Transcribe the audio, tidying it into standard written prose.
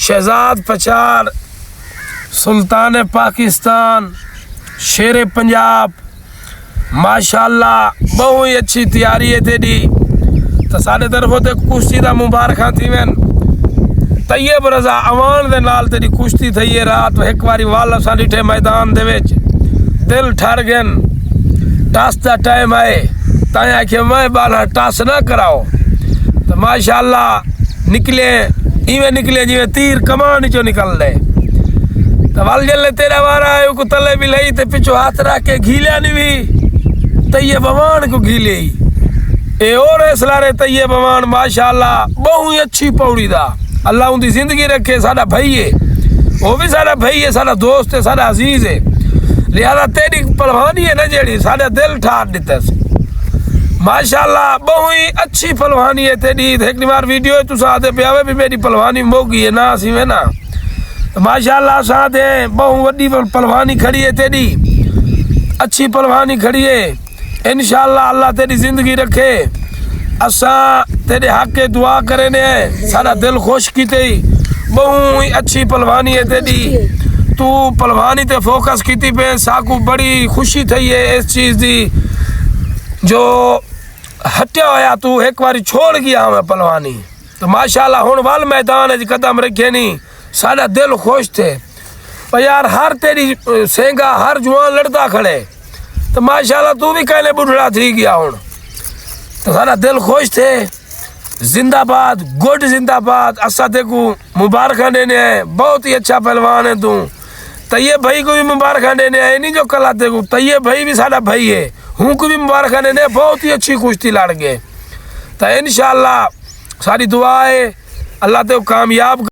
شہزاد پچار، سلطان پاکستان، شیر پنجاب، ماشاءاللہ بہت ہی اچھی تیاری ہے تیری. تو سارے طرفوں تے کشتی دا مبارکاں تھی وین. طیب رضا اوان دے نال تیری کشتی تھی ہے رات. ایک واری والا سا ڈٹھے میدان دے وچ دل ٹھر گن. ٹاس دا ٹائم آئے تائیں آکھے میں بالا ٹاس نہ کراؤ. تو ماشاءاللہ نکلے ایویں نکلے جیویں تیر کمان چو نکل دے. تو وال جلے تیرا وارا ہے کو تلے بھی لئی تے پچھو ہاتھ رکھ کے گھیلیا نہیں بھی طیب اوان کو گھیلے ہی. اے اور اسلارے طیب اوان ماشاءاللہ بہت اچھی پوڑی دا. اللہ ان دی زندگی رکھے. ساڈا بھائی ہے، وہ بھی ساڈا بھائی ہے، ساڈا دوست ہے، ساڈا عزیز ہے. لہذا تیری پلوانی ہے نا جیڑی ساڈا دل ٹھار دیتا ہے ماشاءاللہ. بہت ہی اچھی پلوانی ہے تیری. ایک بار ویڈیو ہے تو ساتھ پیاوے بھی میری پلوانی موگی ہے نا سی میں نا. ماشاءاللہ ساتھ ہے بہت وڈی پلوانی کھڑی ہے تیری. اچھی پلوانی کھڑی ہے. انشاءاللہ اللہ تیری زندگی رکھے. اساں تیرے حق کے دعا کرے نے. سارا دل خوش کیتے ہی. بہت ہی اچھی پلوانی ہے تیری. تو پلوانی تے فوکس کیتی پہ ساکو بڑی خوشی تھی ہے اس چیز دی جو ہٹیا ہویا تو ایک باری چھوڑ گیا ہمیں پلوانی. تو ماشاءاللہ ہون وال میدان ہے قدم رکھے نہیں. سارا دل خوش تھے پر یار ہر تیری سینگا ہر جوان لڑتا کھڑے. تو ماشاءاللہ تو بھی کہنے بڑھڑا تھی گیا ہون. تو سارا دل خوش تھے. زندہ باد گڈ زندہ باد. اسا تے کو مبارکاں دینے ہیں. بہت ہی اچھا پہلوان ہے تو. طیب بھائی کو بھی مبارکاں دینے ہیں. نہیں جو کل آتے کو طیب بھائی بھی سارا بھائی ہے. ہوں کو بھی مبارکاں دینے ہیں. بہت ہی اچھی کشتی لڑ گئے. تو انشاءاللہ ساری دعا ہے اللہ تے کامیاب